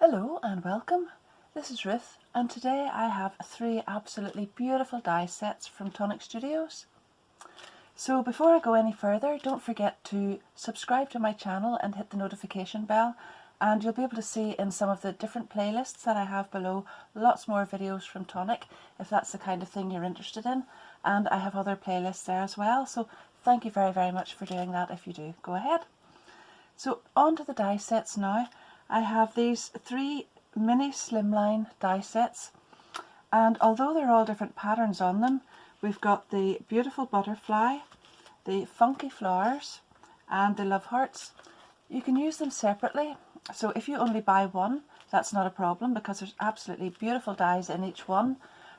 Hello and welcome. This is Ruth, and today I have 3 absolutely beautiful die sets from Tonic Studios. So before I go any further, don't forget to subscribe to my channel and hit the notification bell, and you'll be able to see in some of the different playlists that I have below lots more videos from Tonic if that's the kind of thing you're interested in, and I have other playlists there as well, so thank you very much for doing that if you do. Go ahead. So on to the die sets now. I have these 3 mini Slimline die sets, and although they're all different patterns on them, we've got the beautiful butterfly, the funky flowers and the love hearts. You can use them separately, so if you only buy one, that's not a problem because there's absolutely beautiful dies in each one,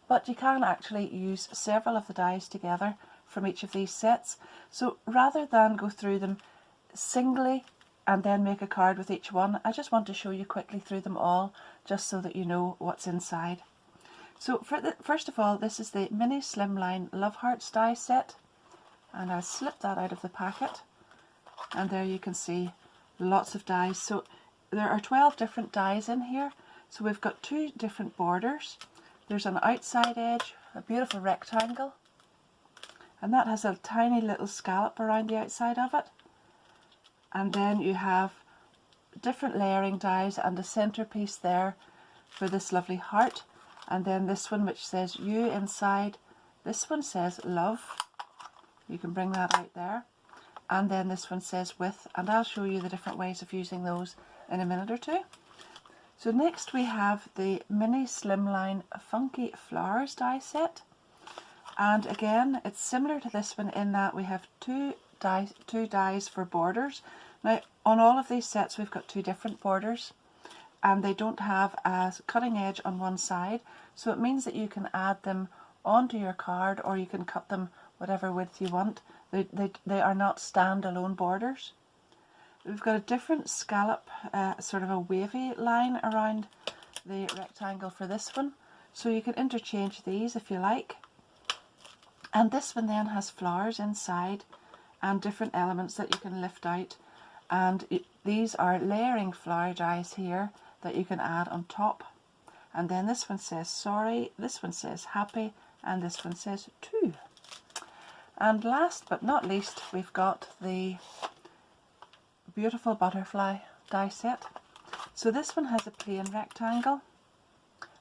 but you can actually use several of the dies together from each of these sets. So rather than go through them singly and then make a card with each one, I just want to show you quickly through them all just so that you know what's inside. So first of all, this is the mini Slimline Love Hearts die set, and I'll slip that out of the packet, and there you can see lots of dies. So there are 12 different dies in here. So we've got 2 different borders. There's an outside edge, a beautiful rectangle, and that has a tiny little scallop around the outside of it. And then you have different layering dies and a centerpiece there for this lovely heart, and then this one which says you inside. This one says love, you can bring that out there, and then this one says with, and I'll show you the different ways of using those in a minute or two. So next we have the mini Slimline Funky Flowers die set, and again it's similar to this one in that we have two dies for borders. Now on all of these sets we've got 2 different borders, and they don't have a cutting edge on one side, so it means that you can add them onto your card or you can cut them whatever width you want. They are not standalone borders. We've got a different scallop, sort of a wavy line around the rectangle for this one, so you can interchange these if you like. And this one then has flowers inside and different elements that you can lift out, and these are layering flower dies here that you can add on top. And then this one says sorry, this one says happy, and this one says to. And last but not least, we've got the beautiful butterfly die set. So this one has a plain rectangle,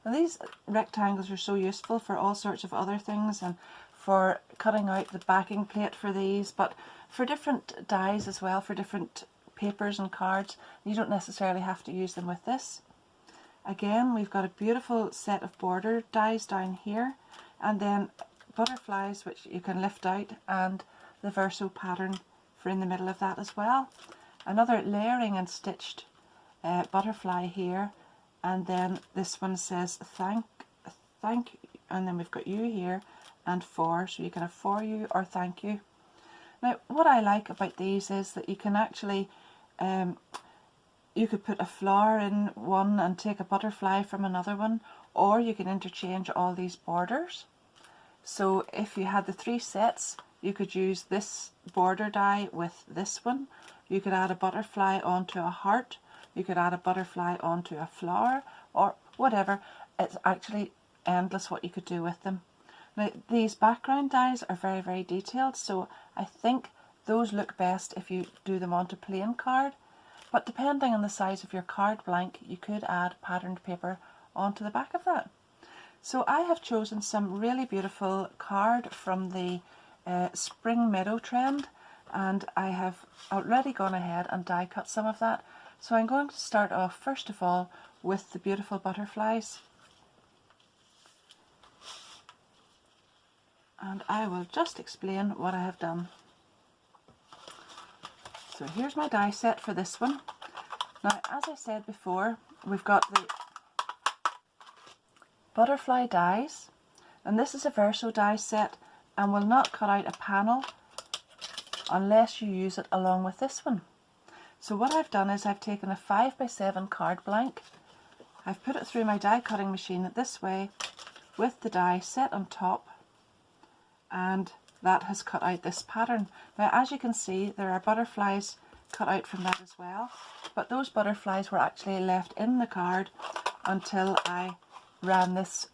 and these rectangles are so useful for all sorts of other things, and for cutting out the backing plate for these, but for different dies as well, for different papers and cards. You don't necessarily have to use them with this. Again, we've got a beautiful set of border dies down here, and then butterflies which you can lift out, and the verso pattern for in the middle of that as well. Another layering and stitched butterfly here, and then this one says thank, and then we've got you here and for, so you can have for you or thank you. Now what I like about these is that you can actually you could put a flower in one and take a butterfly from another one, or you can interchange all these borders. So if you had the 3 sets, you could use this border die with this one. You could add a butterfly onto a heart, you could add a butterfly onto a flower, or whatever. It's actually endless what you could do with them. Now these background dies are very detailed, so I think those look best if you do them onto plain card, but depending on the size of your card blank, you could add patterned paper onto the back of that. So I have chosen some really beautiful card from the Spring Meadow Trend, and I have already gone ahead and die cut some of that. So I'm going to start off first of all with the beautiful butterflies, and I will just explain what I have done. So here's my die set for this one. Now as I said before, we've got the butterfly dies, and this is a verso die set and will not cut out a panel unless you use it along with this one. So what I've done is I've taken a 5x7 card blank, I've put it through my die cutting machine this way with the die set on top, and that has cut out this pattern. Now as you can see, there are butterflies cut out from that as well. But those butterflies were actually left in the card until I ran this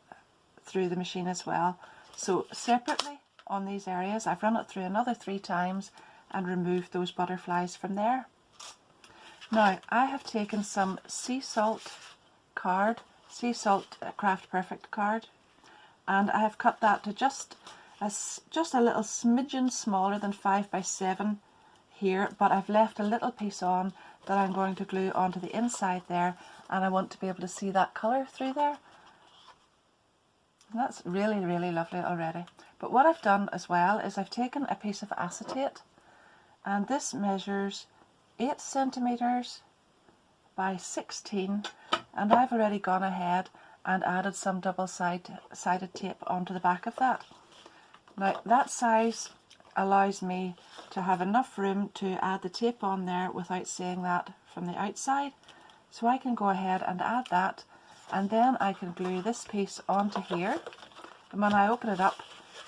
through the machine as well. So separately on these areas, I've run it through another 3 times and removed those butterflies from there. Now I have taken some sea salt card, sea salt Craft Perfect card, and I have cut that to just a little smidgen smaller than 5 by 7 here, but I've left a little piece on that I'm going to glue onto the inside there, and I want to be able to see that colour through there. And that's really, really lovely already. But what I've done as well is I've taken a piece of acetate, and this measures 8 centimetres by 16, and I've already gone ahead and added some double-sided tape onto the back of that. Now that size allows me to have enough room to add the tape on there without seeing that from the outside, so I can go ahead and add that, and then I can glue this piece onto here, and when I open it up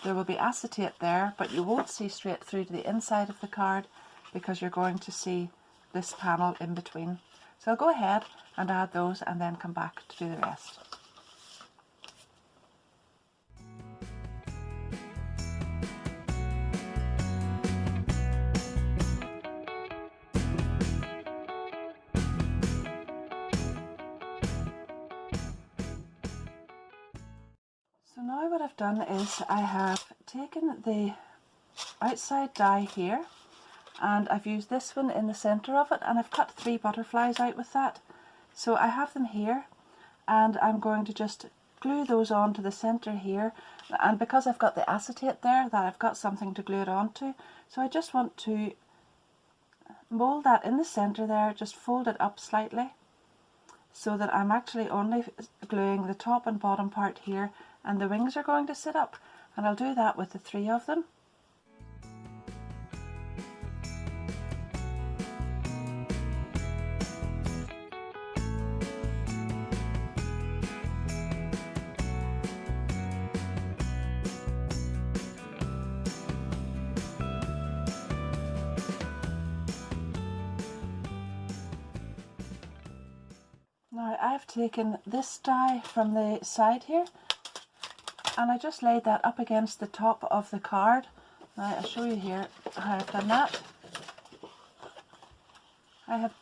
there will be acetate there, but you won't see straight through to the inside of the card because you're going to see this panel in between. So I'll go ahead and add those and then come back to do the rest. So now what I've done is I have taken the outside die here, and I've used this one in the centre of it, and I've cut 3 butterflies out with that. So I have them here, and I'm going to just glue those onto the centre here, and because I've got the acetate there, that I've got something to glue it onto, so I just want to mould that in the centre there, just fold it up slightly so that I'm actually only gluing the top and bottom part here, and the wings are going to sit up, and I'll do that with the 3 of them. Now I've taken this die from the side here, and I just laid that up against the top of the card. Now I'll show you here how I've done that. I have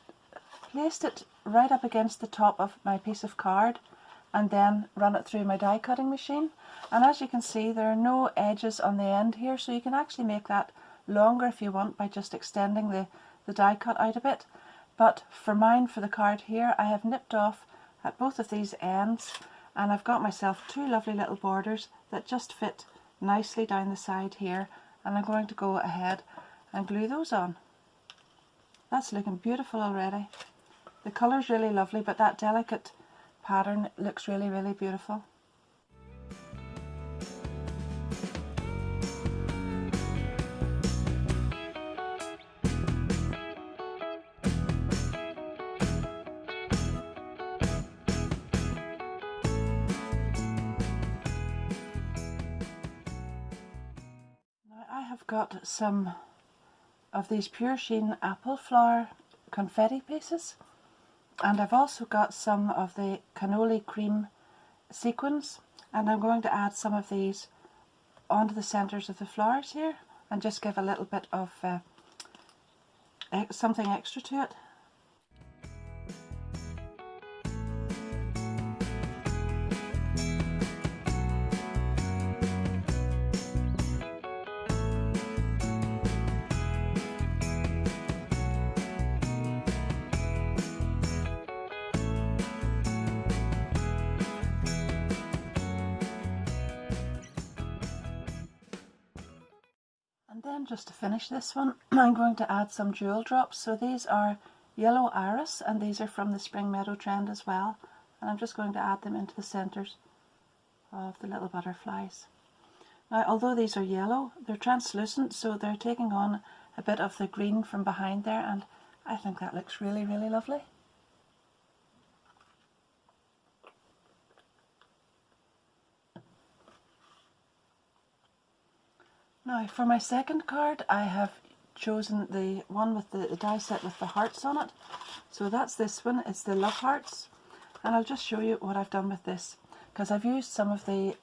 placed it right up against the top of my piece of card and then run it through my die cutting machine, and as you can see there are no edges on the end here, so you can actually make that longer if you want by just extending the die cut out a bit. But for mine, for the card here, I have nipped off at both of these ends, and I've got myself 2 lovely little borders that just fit nicely down the side here, and I'm going to go ahead and glue those on. That's looking beautiful already. The colour's really lovely, but that delicate pattern looks really, really beautiful. I've got some of these Pure Sheen apple flower confetti pieces, and I've also got some of the cannoli cream sequins, and I'm going to add some of these onto the centres of the flowers here and just give a little bit of something extra to it. And then just to finish this one, I'm going to add some jewel drops. So these are yellow iris, and these are from the Spring Meadow Trend as well. And I'm just going to add them into the centres of the little butterflies. Now, although these are yellow, they're translucent, so they're taking on a bit of the green from behind there, and I think that looks really, really lovely. Now for my second card, I have chosen the one with the die set with the hearts on it. So that's this one, it's the love hearts. And I'll just show you what I've done with this, because I've used some of the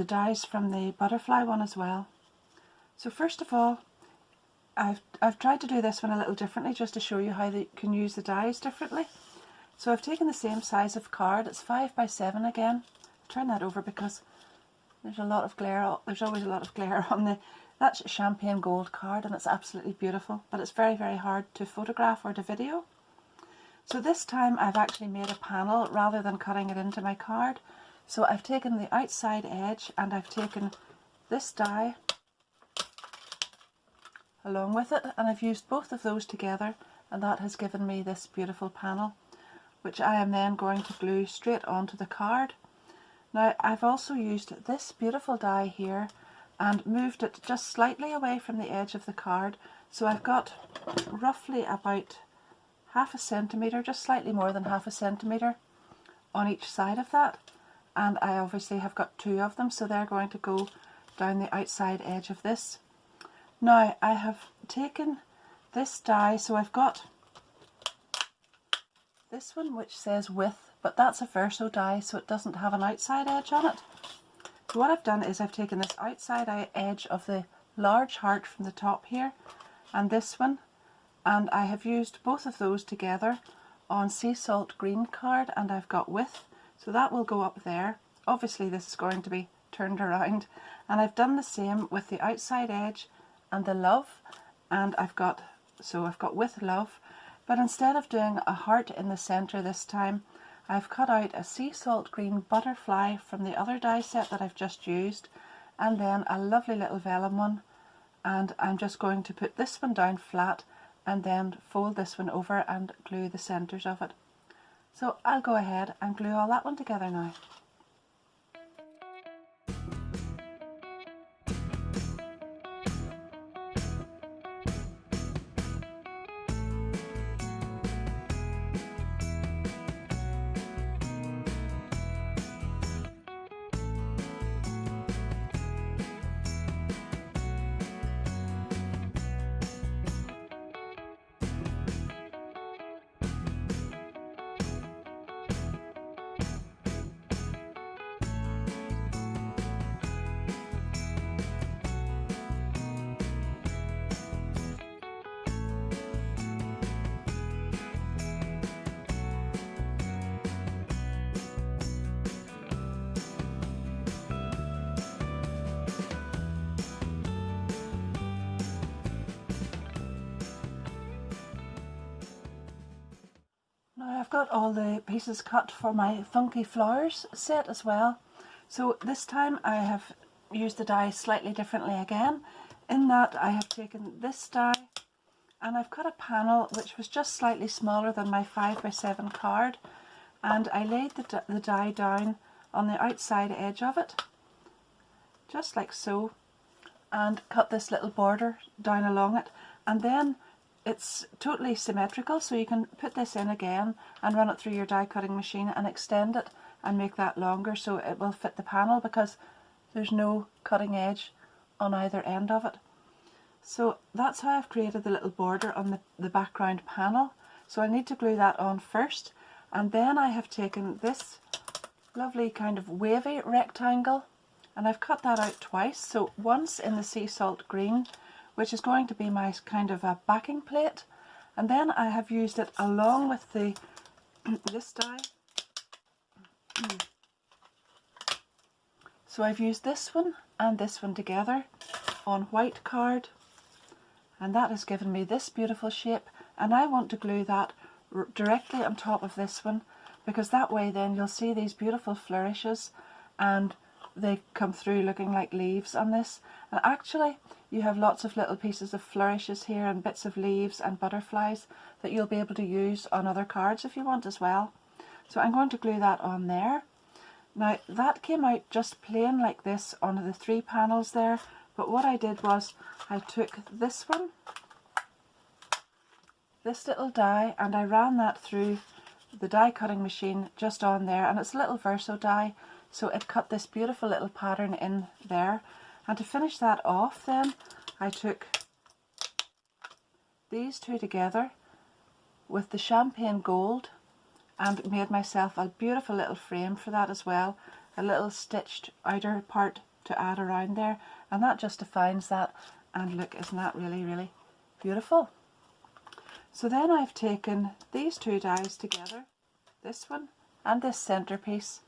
dies from the butterfly one as well. So first of all, I've tried to do this one a little differently just to show you how they can use the dies differently. So I've taken the same size of card, it's 5 by 7 again. I'll turn that over because there's a lot of glare, there's always a lot of glare on that's champagne gold card, and it's absolutely beautiful, but it's very, very hard to photograph or to video. So this time I've actually made a panel rather than cutting it into my card. So I've taken the outside edge and I've taken this die along with it, and I've used both of those together, and that has given me this beautiful panel, which I am then going to glue straight onto the card. Now I've also used this beautiful die here and moved it just slightly away from the edge of the card, so I've got roughly about half a centimetre, just slightly more than half a centimetre on each side of that, and I obviously have got 2 of them, so they're going to go down the outside edge of this. Now I have taken this die, so I've got this one which says with, but that's a verso die, so it doesn't have an outside edge on it. So what I've done is I've taken this outside edge of the large heart from the top here and this one, and I have used both of those together on sea salt green card, and I've got with, so that will go up there. Obviously this is going to be turned around, and I've done the same with the outside edge and the love, and I've got with love, but instead of doing a heart in the center this time, I've cut out a sea salt green butterfly from the other die set that I've just used, and then a lovely little vellum one, and I'm just going to put this one down flat and then fold this one over and glue the centers of it. So I'll go ahead and glue all that one together now. Now I've got all the pieces cut for my funky flowers set as well. So this time I have used the die slightly differently again, in that I have taken this die and I've cut a panel which was just slightly smaller than my 5 by 7 card, and I laid the die down on the outside edge of it, just like so, and cut this little border down along it, and then it's totally symmetrical, so you can put this in again and run it through your die cutting machine and extend it and make that longer so it will fit the panel, because there's no cutting edge on either end of it. So that's how I've created the little border on the background panel. So I need to glue that on first, and then I have taken this lovely kind of wavy rectangle and I've cut that out twice, so once in the sea salt green, which is going to be my kind of a backing plate, and then I have used it along with the this die. So I've used this one and this one together on white card, and that has given me this beautiful shape, and I want to glue that directly on top of this one, because that way then you'll see these beautiful flourishes and they come through looking like leaves on this. And actually you have lots of little pieces of flourishes here and bits of leaves and butterflies that you'll be able to use on other cards if you want as well. So I'm going to glue that on there. Now that came out just plain like this on the 3 panels there, but what I did was I took this one, this little die, and I ran that through the die cutting machine just on there, and it's a little verso die, so it cut this beautiful little pattern in there. And to finish that off then, I took these two together with the champagne gold and made myself a beautiful little frame for that as well, a little stitched outer part to add around there, and that just defines that. And look, isn't that really, really beautiful? So then I've taken these two dies together, this one and this centerpiece,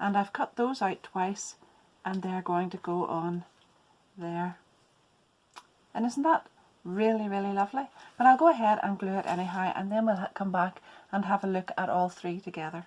and I've cut those out twice, and they're going to go on there. And isn't that really, really lovely? But I'll go ahead and glue it anyhow, and then we'll come back and have a look at all three together.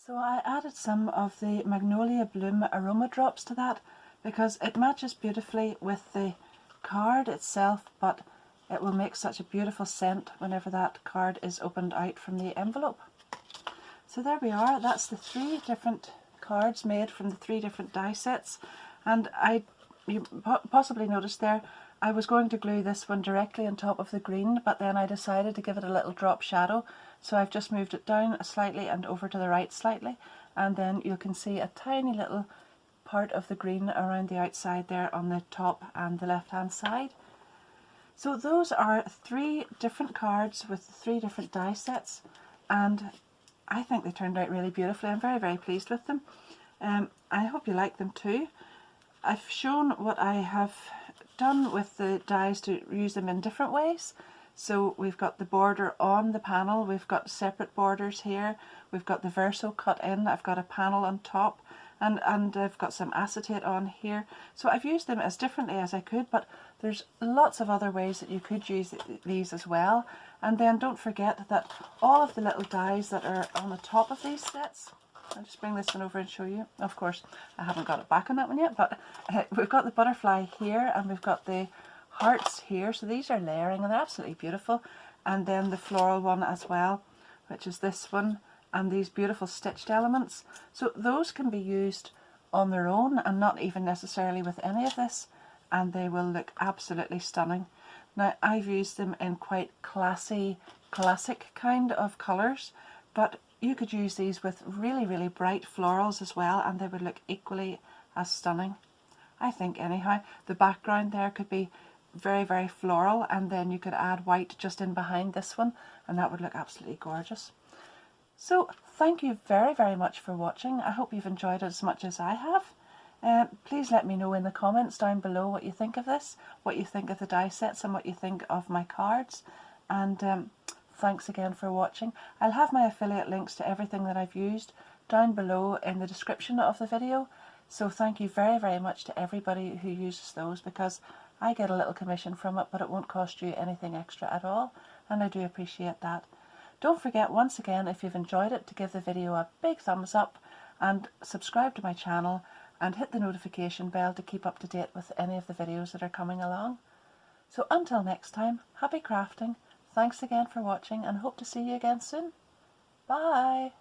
So I added some of the Magnolia Bloom aroma drops to that because it matches beautifully with the card itself, but it will make such a beautiful scent whenever that card is opened out from the envelope. So there we are, that's the three different cards made from the three different die sets, and you possibly noticed there, I was going to glue this one directly on top of the green, but then I decided to give it a little drop shadow, so I've just moved it down slightly and over to the right slightly, and then you can see a tiny little part of the green around the outside there on the top and the left hand side. So those are three different cards with three different die sets, and I think they turned out really beautifully. I'm very, very pleased with them. I hope you like them too. I've shown what I have done with the dies to use them in different ways. So we've got the border on the panel, we've got separate borders here, we've got the verso cut in, I've got a panel on top, and I've got some acetate on here. So I've used them as differently as I could, but there's lots of other ways that you could use these as well. And then don't forget that all of the little dies that are on the top of these sets, I'll just bring this one over and show you. Of course, I haven't got it back on that one yet, but we've got the butterfly here and we've got the hearts here. So these are layering and they're absolutely beautiful. And then the floral one as well, which is this one, and these beautiful stitched elements. So those can be used on their own and not even necessarily with any of this, and they will look absolutely stunning. Now, I've used them in quite classy, classic kind of colours, but you could use these with really, really bright florals as well, and they would look equally as stunning, I think. Anyhow, the background there could be very, very floral, and then you could add white just in behind this one, and that would look absolutely gorgeous. So thank you very, very much for watching. I hope you've enjoyed it as much as I have. Please let me know in the comments down below what you think of this, what you think of the die sets, and what you think of my cards. And thanks again for watching. I'll have my affiliate links to everything that I've used down below in the description of the video. So thank you very, very much to everybody who uses those, because I get a little commission from it, but it won't cost you anything extra at all, and I do appreciate that. Don't forget, once again, if you've enjoyed it, to give the video a big thumbs up and subscribe to my channel and hit the notification bell to keep up to date with any of the videos that are coming along. So until next time, happy crafting, thanks again for watching, and hope to see you again soon. Bye!